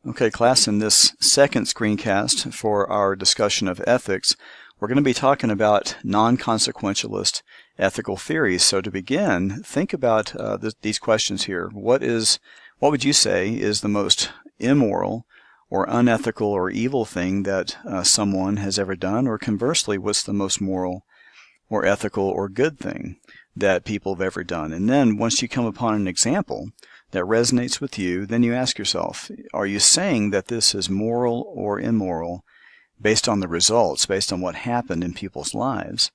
Okay, class, in this second screencast for our discussion of ethics, we're going to be talking about non-consequentialist ethical theories. So to begin, think about these questions here. What would you say is the most immoral or unethical or evil thing that someone has ever done? Or conversely, what's the most moral or ethical or good thing that people have ever done? And then once you come upon an example that resonates with you, then you ask yourself, are you saying that this is moral or immoral based on the results, based on what happened in people's lives?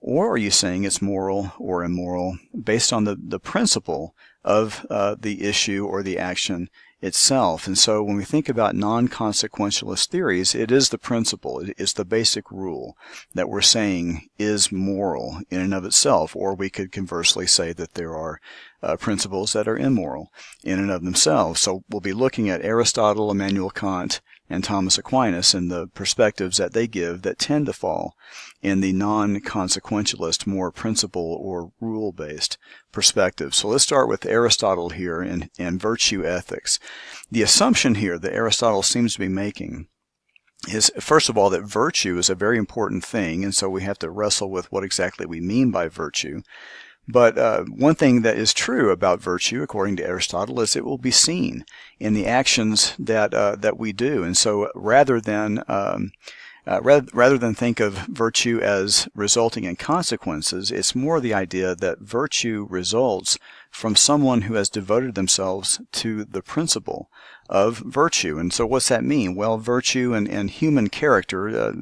Or are you saying it's moral or immoral based on the principle of the issue or the action itself? And so when we think about non-consequentialist theories, it is the principle, it is the basic rule that we're saying is moral in and of itself. Or we could conversely say that there are principles that are immoral in and of themselves. So we'll be looking at Aristotle, Immanuel Kant, and Thomas Aquinas and the perspectives that they give that tend to fall in the non-consequentialist, more principle or rule-based perspective. So let's start with Aristotle here in virtue ethics. The assumption here that Aristotle seems to be making is, first of all, that virtue is a very important thing, and so we have to wrestle with what exactly we mean by virtue. But one thing that is true about virtue, according to Aristotle, is it will be seen in the actions that we do. And so rather than think of virtue as resulting in consequences, it's more the idea that virtue results from someone who has devoted themselves to the principle of virtue. And so what's that mean? Well, virtue and human character,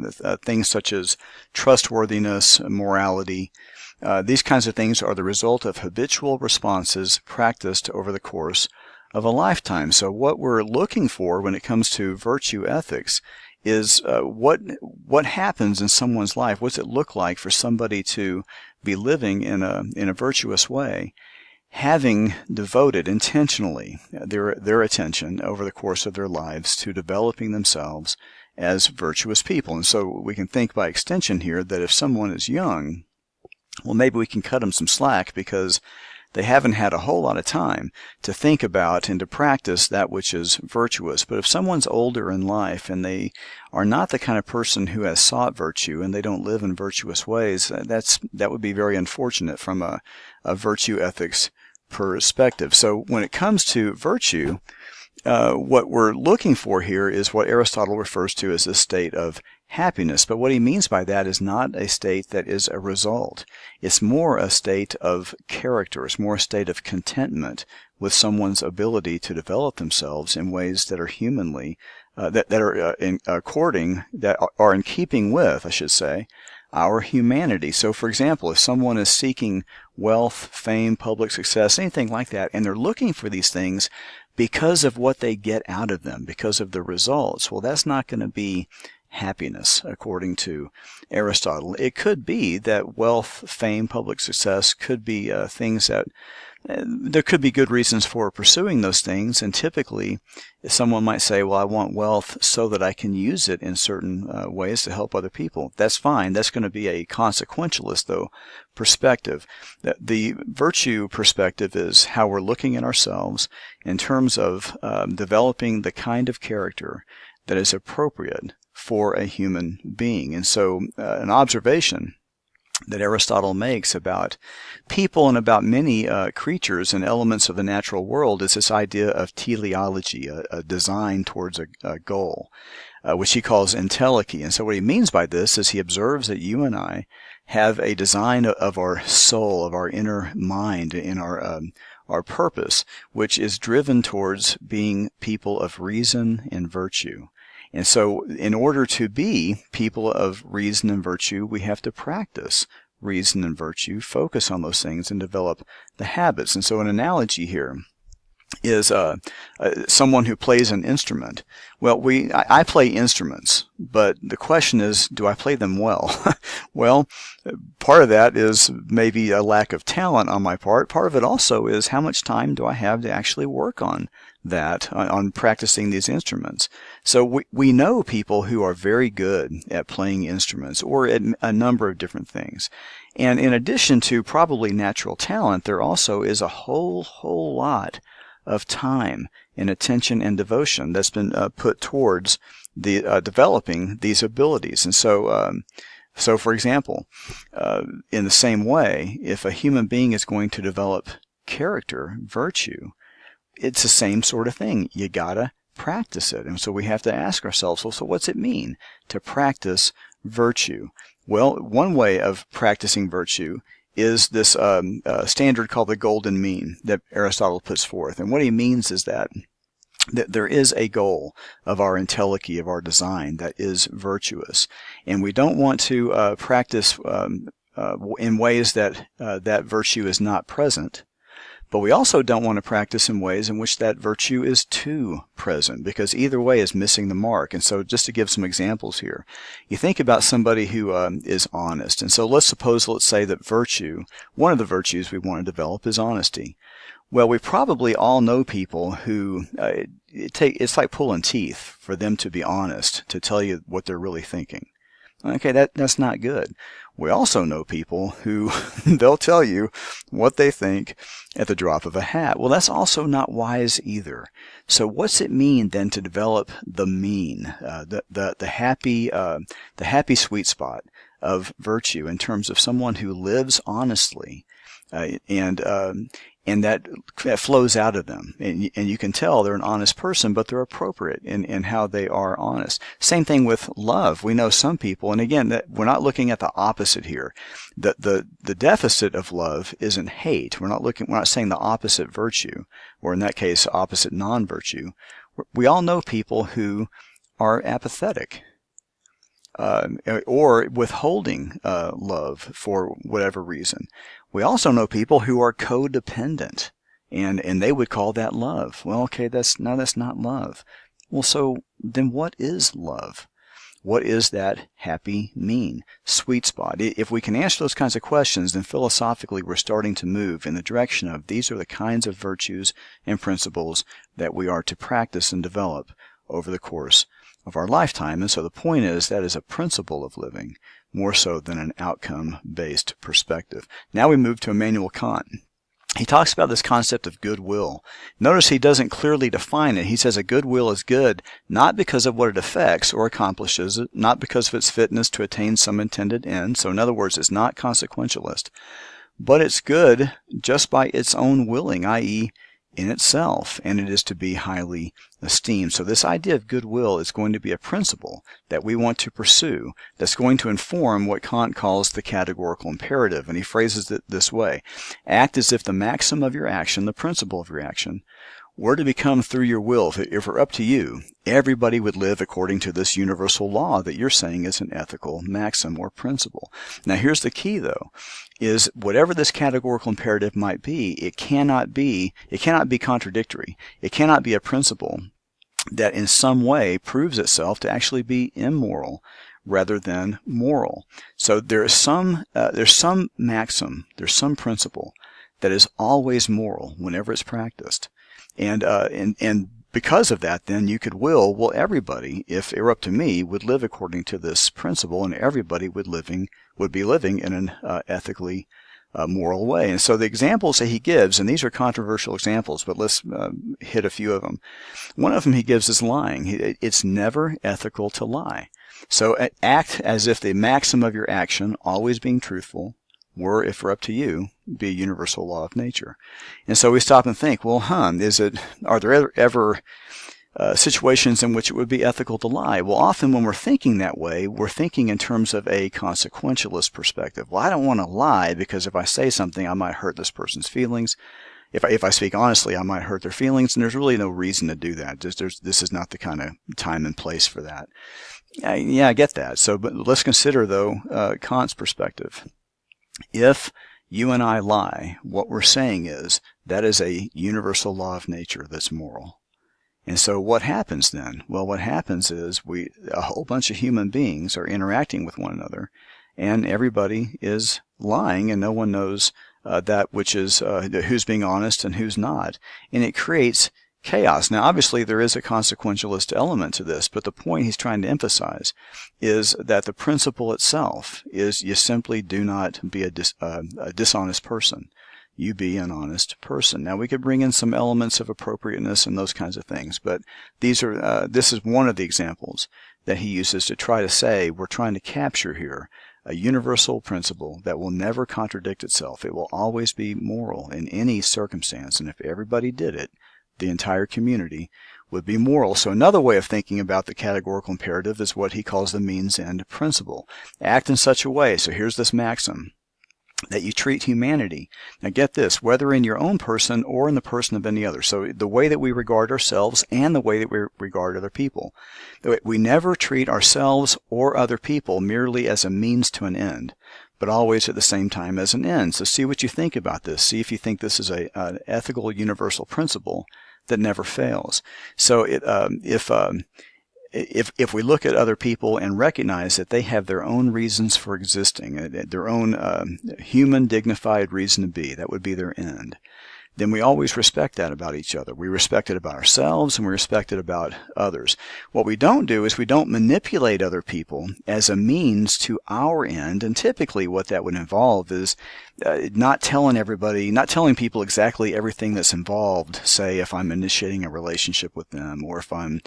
things such as trustworthiness, morality, these kinds of things are the result of habitual responses practiced over the course of a lifetime. So what we're looking for when it comes to virtue ethics is what happens in someone's life. What's it look like for somebody to be living in a virtuous way, having devoted intentionally their attention over the course of their lives to developing themselves as virtuous people. And so we can think by extension here that if someone is young, well, maybe we can cut them some slack because they haven't had a whole lot of time to think about and to practice that which is virtuous. But if someone's older in life and they are not the kind of person who has sought virtue and they don't live in virtuous ways, that would be very unfortunate from a virtue ethics perspective. So when it comes to virtue, what we're looking for here is what Aristotle refers to as a state of happiness. But what he means by that is not a state that is a result. It's more a state of character. It's more a state of contentment with someone's ability to develop themselves in ways that are humanly, that are in keeping with, I should say, our humanity. So, for example, if someone is seeking wealth, fame, public success, anything like that, and they're looking for these things because of what they get out of them, because of the results, well, that's not going to be happiness, according to Aristotle. It could be that wealth, fame, public success could be things that there could be good reasons for pursuing those things, and typically someone might say, well, I want wealth so that I can use it in certain ways to help other people. That's fine. That's going to be a consequentialist, though, perspective. The virtue perspective is how we're looking at ourselves in terms of developing the kind of character that is appropriate for a human being. And so an observation that Aristotle makes about people and about many creatures and elements of the natural world is this idea of teleology, a design towards a goal, which he calls entelechy. And so what he means by this is he observes that you and I have a design of our soul, of our inner mind, in our purpose, which is driven towards being people of reason and virtue. And so in order to be people of reason and virtue, we have to practice reason and virtue, focus on those things, and develop the habits. And so an analogy here is someone who plays an instrument. Well, I play instruments, but the question is, do I play them well? Well, part of that is maybe a lack of talent on my part. Part of it also is how much time do I have to actually work on that, on practicing these instruments. So we know people who are very good at playing instruments or at a number of different things. And in addition to probably natural talent, there also is a whole lot of time and attention and devotion that's been put towards the developing these abilities. And so for example, in the same way, if a human being is going to develop character, virtue, it's the same sort of thing. You gotta practice it. And so we have to ask ourselves, well, so what's it mean to practice virtue? Well, one way of practicing virtue is this standard called the golden mean that Aristotle puts forth. And what he means is that there is a goal of our entelechy, of our design, that is virtuous. And we don't want to practice in ways that that virtue is not present. But we also don't want to practice in ways in which that virtue is too present, because either way is missing the mark. And so just to give some examples here, you think about somebody who is honest. And so let's say that virtue, one of the virtues we want to develop is honesty. Well, we probably all know people who it's like pulling teeth for them to be honest, to tell you what they're really thinking. Okay, that's not good. We also know people who they'll tell you what they think at the drop of a hat. Well, that's also not wise either. So what's it mean then to develop the mean, the happy sweet spot of virtue in terms of someone who lives honestly, and that flows out of them. And you can tell they're an honest person, but they're appropriate in how they are honest. Same thing with love. We know some people, and again, that we're not looking at the opposite here. The deficit of love isn't hate. We're not saying the opposite virtue, or in that case, opposite non-virtue. We all know people who are apathetic, or withholding love for whatever reason. We also know people who are codependent, and they would call that love. Well, okay, that's not love. Well, so then what is love? What is that happy mean, sweet spot? If we can answer those kinds of questions, then philosophically we're starting to move in the direction of these are the kinds of virtues and principles that we are to practice and develop over the course of our lifetime. And so the point is that is a principle of living, more so than an outcome-based perspective. Now we move to Immanuel Kant. He talks about this concept of goodwill. Notice he doesn't clearly define it. He says a goodwill is good not because of what it affects or accomplishes, not because of its fitness to attain some intended end. So in other words, it's not consequentialist. But it's good just by its own willing, i.e., in itself, and it is to be highly esteemed. So this idea of goodwill is going to be a principle that we want to pursue that's going to inform what Kant calls the categorical imperative, and he phrases it this way: act as if the maxim of your action, the principle of your action, were to become through your will. If it were up to you, everybody would live according to this universal law that you're saying is an ethical maxim or principle. Now here's the key though, is whatever this categorical imperative might be, it cannot be contradictory. It cannot be a principle that in some way proves itself to actually be immoral rather than moral. So there's some maxim, there's some principle that is always moral whenever it's practiced. And because of that, then you could well, everybody, if it were up to me, would live according to this principle, and everybody would be living in an ethically moral way. And so the examples that he gives, and these are controversial examples, but let's hit a few of them. One of them he gives is lying. It's never ethical to lie. So act as if the maxim of your action, always being truthful, were, if it were up to you, be a universal law of nature. And so we stop and think, well, are there ever situations in which it would be ethical to lie? Well, often when we're thinking that way, we're thinking in terms of a consequentialist perspective. Well, I don't want to lie because if I say something, I might hurt this person's feelings. If I speak honestly, I might hurt their feelings, and there's really no reason to do that. This is not the kind of time and place for that. Yeah, I get that. But let's consider, though, Kant's perspective. If you and I lie, what we're saying is that is a universal law of nature that's moral. And so what happens then? Well, what happens is a whole bunch of human beings are interacting with one another, and everybody is lying, and no one knows that which is who's being honest and who's not. And it creates chaos. Now, obviously, there is a consequentialist element to this, but the point he's trying to emphasize is that the principle itself is you simply do not be a dishonest person. you be an honest person. Now, we could bring in some elements of appropriateness and those kinds of things, but this is one of the examples that he uses to try to say we're trying to capture here a universal principle that will never contradict itself. It will always be moral in any circumstance, and if everybody did it, the entire community would be moral. So another way of thinking about the categorical imperative is what he calls the means-end principle. Act in such a way, so here's this maxim, that you treat humanity. Now get this, whether in your own person or in the person of any other. So the way that we regard ourselves and the way that we regard other people. We never treat ourselves or other people merely as a means to an end, but always at the same time as an end. So see what you think about this. See if you think this is an ethical universal principle that never fails. So if we look at other people and recognize that they have their own reasons for existing, their own human dignified reason to be, that would be their end, then we always respect that about each other. We respect it about ourselves and we respect it about others. What we don't do is we don't manipulate other people as a means to our end, and typically what that would involve is not telling people exactly everything that's involved, say if I'm initiating a relationship with them or if I'm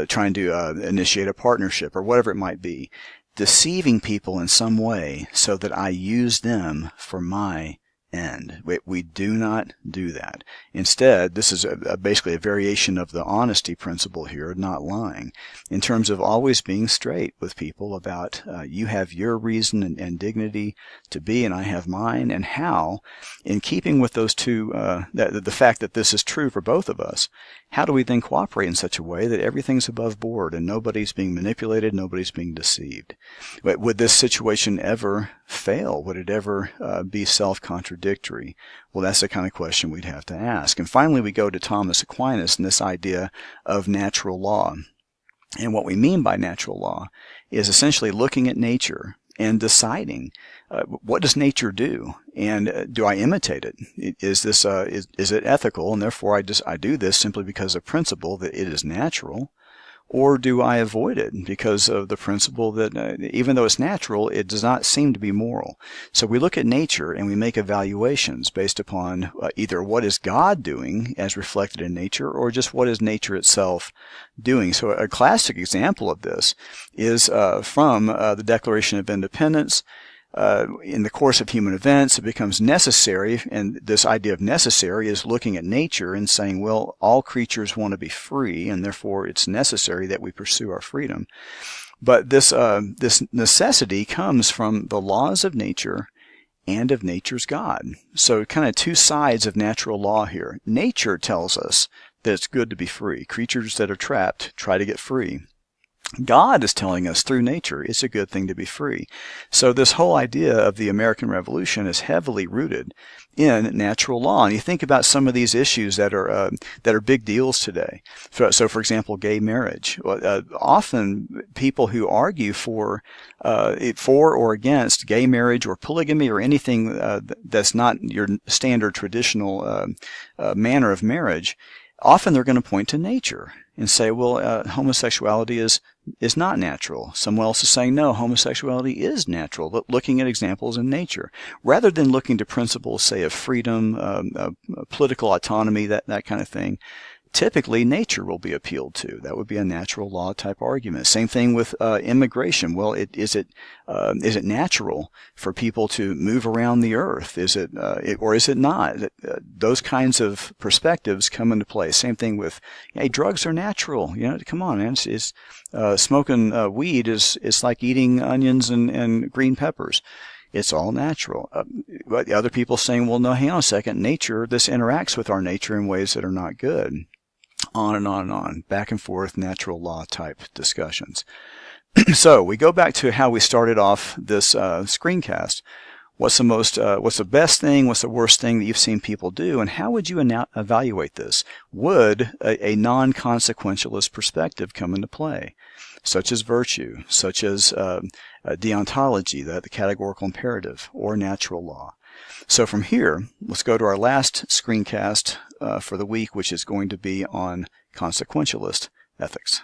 trying to initiate a partnership or whatever it might be. Deceiving people in some way so that I use them for my end. We do not do that. Instead, this is basically a variation of the honesty principle here, not lying, in terms of always being straight with people about you have your reason and dignity to be and I have mine, and how, in keeping with those two, the fact that this is true for both of us, how do we then cooperate in such a way that everything's above board and nobody's being manipulated, nobody's being deceived? Would this situation ever fail? Would it ever be self-contradictory? Well, that's the kind of question we'd have to ask. And finally, we go to Thomas Aquinas and this idea of natural law. And what we mean by natural law is essentially looking at nature and deciding what does nature do, and do I imitate it? Is it ethical, and therefore I do this simply because of principle that it is natural, or do I avoid it because of the principle that even though it's natural, it does not seem to be moral? So we look at nature and we make evaluations based upon either what is God doing as reflected in nature, or just what is nature itself doing. So a classic example of this is from the Declaration of Independence. In the course of human events, it becomes necessary, and this idea of necessary is looking at nature and saying, well, all creatures want to be free, and therefore it's necessary that we pursue our freedom. But this necessity comes from the laws of nature and of nature's God. So kind of two sides of natural law here. Nature tells us that it's good to be free. Creatures that are trapped try to get free. God is telling us through nature it's a good thing to be free. So this whole idea of the American Revolution is heavily rooted in natural law. And you think about some of these issues that are big deals today. So for example, gay marriage. Often people who argue for or against gay marriage or polygamy or anything that's not your standard traditional manner of marriage, often they're going to point to nature and say, well, homosexuality is not natural. Someone else is saying, no, homosexuality is natural, looking at examples in nature. Rather than looking to principles, say, of freedom, political autonomy, that kind of thing, typically nature will be appealed to. That would be a natural law type argument. Same thing with immigration. Well, is it natural for people to move around the earth? Or is it not? Those kinds of perspectives come into play. Same thing with, hey, drugs are natural. Come on, man. Smoking weed is like eating onions and green peppers. It's all natural. But other people saying, well, no, hang on a second. Nature, this interacts with our nature in ways that are not good. On and on and on. Back and forth, natural law type discussions. So we go back to how we started off this screencast. What's the best thing? What's the worst thing that you've seen people do? And how would you evaluate this? Would a non-consequentialist perspective come into play? Such as virtue, such as deontology, the categorical imperative, or natural law. So from here, let's go to our last screencast for the week, which is going to be on consequentialist ethics.